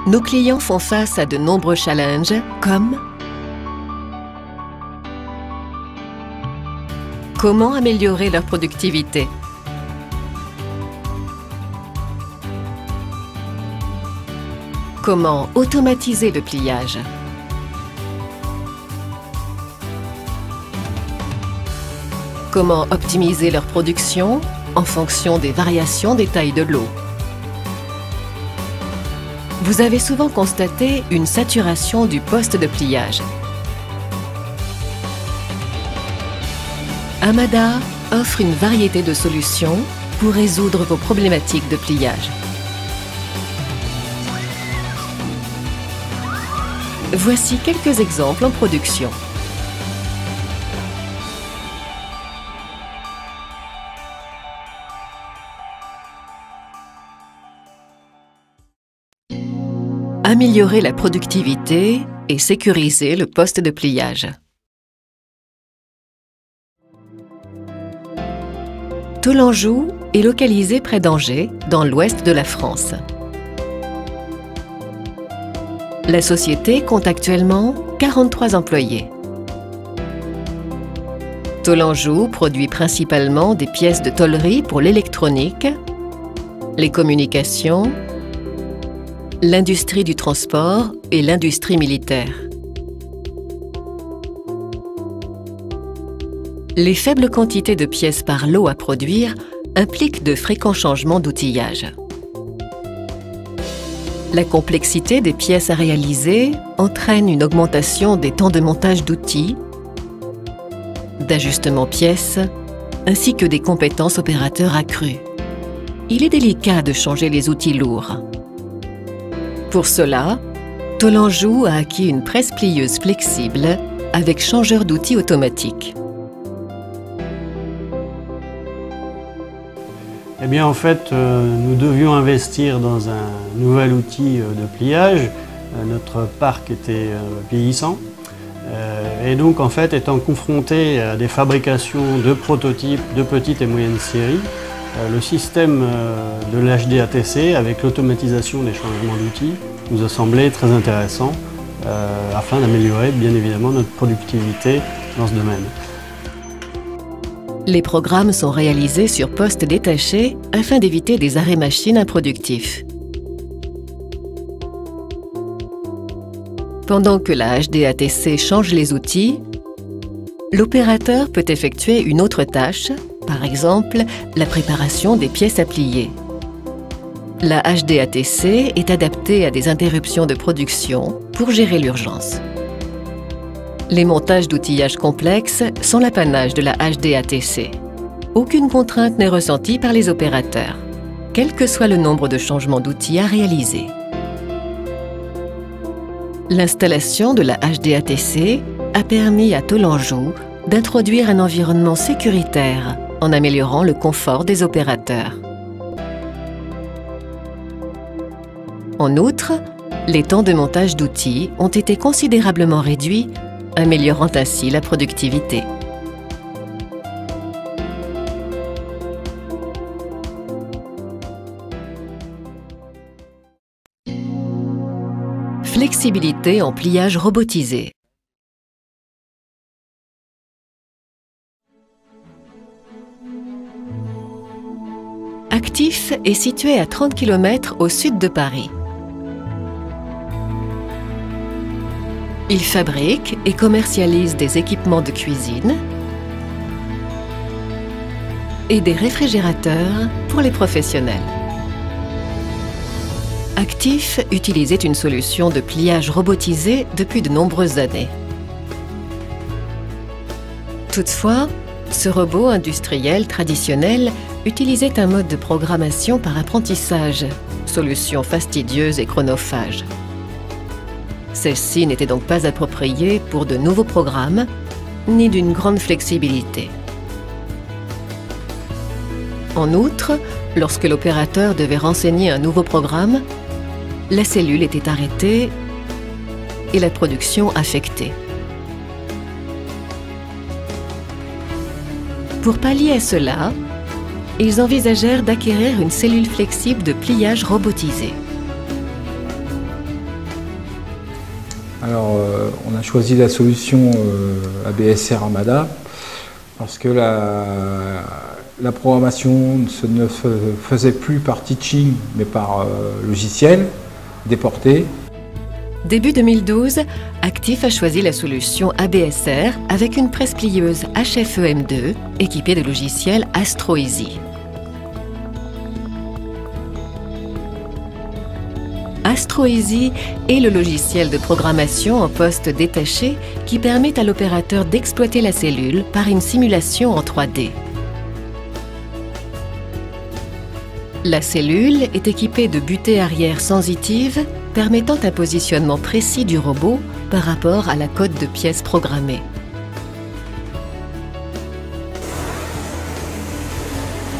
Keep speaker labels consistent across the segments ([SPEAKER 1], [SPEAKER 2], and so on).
[SPEAKER 1] nos clients font face à de nombreux challenges comme comment améliorer leur productivité, comment automatiser le pliage, comment optimiser leur production en fonction des variations des tailles de l'eau. Vous avez souvent constaté une saturation du poste de pliage. Amada offre une variété de solutions pour résoudre vos problématiques de pliage. Voici quelques exemples en production. Améliorer la productivité et sécuriser le poste de pliage. Tollenjoux est localisé près d'Angers, dans l'ouest de la France. La société compte actuellement 43 employés. Tollenjoux produit principalement des pièces de tôlerie pour l'électronique, les communications, l'industrie du transport et l'industrie militaire. Les faibles quantités de pièces par lot à produire impliquent de fréquents changements d'outillage. La complexité des pièces à réaliser entraîne une augmentation des temps de montage d'outils, d'ajustement pièces, ainsi que des compétences opérateurs accrues. Il est délicat de changer les outils lourds. Pour cela, Tollenjoux a acquis une presse plieuse flexible avec changeur d'outils automatique.
[SPEAKER 2] Eh bien, en fait, nous devions investir dans un nouvel outil de pliage. Notre parc était vieillissant. Et donc, en fait, étant confronté à des fabrications de prototypes de petite et moyenne série, le système de l'HDATC, avec l'automatisation des changements d'outils, nous a semblé très intéressant afin d'améliorer, bien évidemment, notre productivité dans ce domaine.
[SPEAKER 1] Les programmes sont réalisés sur poste détaché afin d'éviter des arrêts machines improductifs. Pendant que la HDATC change les outils, l'opérateur peut effectuer une autre tâche, par exemple la préparation des pièces à plier. La HDATC est adaptée à des interruptions de production pour gérer l'urgence. Les montages d'outillage complexes sont l'apanage de la HDATC. Aucune contrainte n'est ressentie par les opérateurs, quel que soit le nombre de changements d'outils à réaliser. L'installation de la HDATC a permis à Tollenjoux d'introduire un environnement sécuritaire en améliorant le confort des opérateurs. En outre, les temps de montage d'outils ont été considérablement réduits, améliorant ainsi la productivité. Flexibilité en pliage robotisé. Actif est situé à 30 km au sud de Paris. Il fabrique et commercialise des équipements de cuisine et des réfrigérateurs pour les professionnels. Actif utilisait une solution de pliage robotisé depuis de nombreuses années. Toutefois, ce robot industriel traditionnel utilisait un mode de programmation par apprentissage, solution fastidieuse et chronophage. Celle-ci n'était donc pas appropriée pour de nouveaux programmes, ni d'une grande flexibilité. En outre, lorsque l'opérateur devait renseigner un nouveau programme, la cellule était arrêtée et la production affectée. Pour pallier à cela, ils envisagèrent d'acquérir une cellule flexible de pliage robotisée.
[SPEAKER 3] Alors, on a choisi la solution ABSR Amada parce que la programmation ne faisait plus par teaching, mais par logiciel déporté.
[SPEAKER 1] Début 2012, Actif a choisi la solution ABSR avec une presse-plieuse HFEM2 équipée de logiciel AstroEasy. AstroEasy est le logiciel de programmation en poste détaché qui permet à l'opérateur d'exploiter la cellule par une simulation en 3D. La cellule est équipée de butées arrière sensitives permettant un positionnement précis du robot par rapport à la cote de pièces programmée.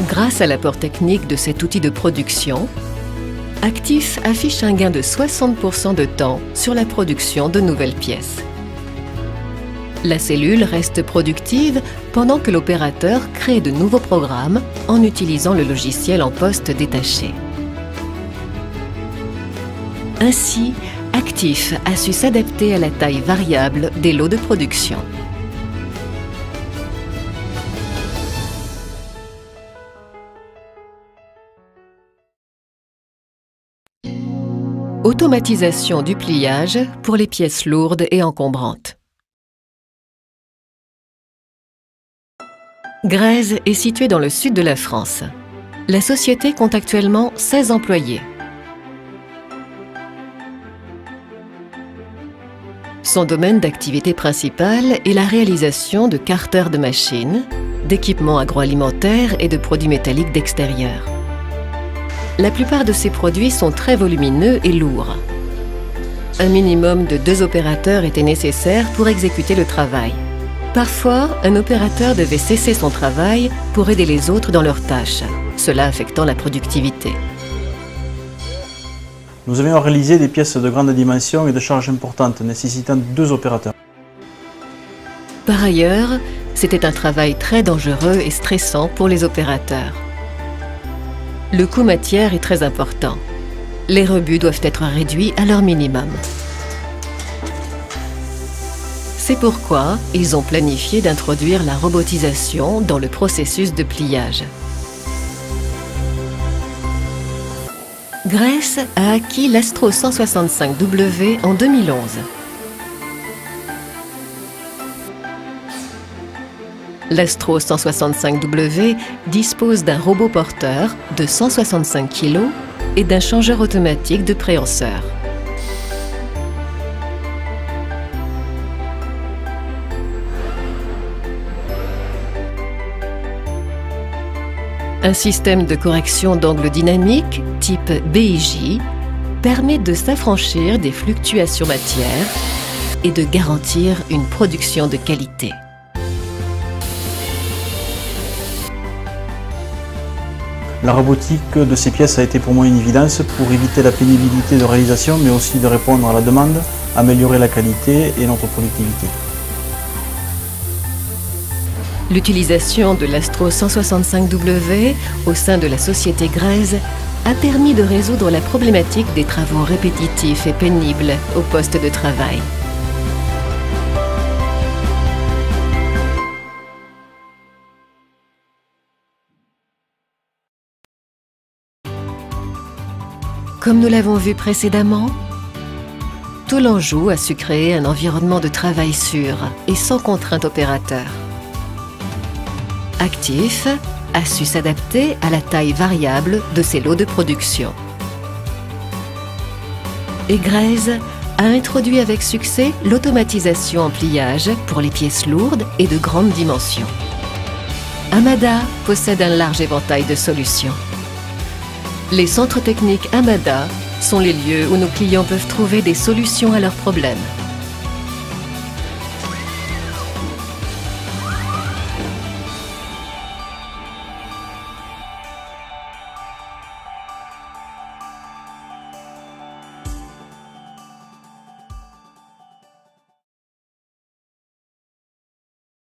[SPEAKER 1] Grâce à l'apport technique de cet outil de production, Actif affiche un gain de 60% de temps sur la production de nouvelles pièces. La cellule reste productive pendant que l'opérateur crée de nouveaux programmes en utilisant le logiciel en poste détaché. Ainsi, Actif a su s'adapter à la taille variable des lots de production. Automatisation du pliage pour les pièces lourdes et encombrantes. Grèze est située dans le sud de la France. La société compte actuellement 16 employés. Son domaine d'activité principal est la réalisation de carters de machines, d'équipements agroalimentaires et de produits métalliques d'extérieur. La plupart de ces produits sont très volumineux et lourds. Un minimum de 2 opérateurs était nécessaire pour exécuter le travail. Parfois, un opérateur devait cesser son travail pour aider les autres dans leurs tâches, cela affectant la productivité.
[SPEAKER 4] Nous avions réalisé des pièces de grande dimension et de charge importante, nécessitant 2 opérateurs.
[SPEAKER 1] Par ailleurs, c'était un travail très dangereux et stressant pour les opérateurs. Le coût matière est très important. Les rebuts doivent être réduits à leur minimum. C'est pourquoi ils ont planifié d'introduire la robotisation dans le processus de pliage. Grèze a acquis l'Astro 165W en 2011. L'Astro 165W dispose d'un robot porteur de 165 kg et d'un changeur automatique de préhenseur. Un système de correction d'angle dynamique type BIJ permet de s'affranchir des fluctuations matières et de garantir une production de qualité.
[SPEAKER 4] La robotique de ces pièces a été pour moi une évidence pour éviter la pénibilité de réalisation, mais aussi de répondre à la demande, améliorer la qualité et notre productivité.
[SPEAKER 1] L'utilisation de l'Astro 165W au sein de la société Grèze a permis de résoudre la problématique des travaux répétitifs et pénibles au poste de travail. Comme nous l'avons vu précédemment, Toulangeau a su créer un environnement de travail sûr et sans contrainte opérateur. Actif a su s'adapter à la taille variable de ses lots de production. Et Grèze a introduit avec succès l'automatisation en pliage pour les pièces lourdes et de grandes dimensions. Amada possède un large éventail de solutions. Les centres techniques Amada sont les lieux où nos clients peuvent trouver des solutions à leurs problèmes.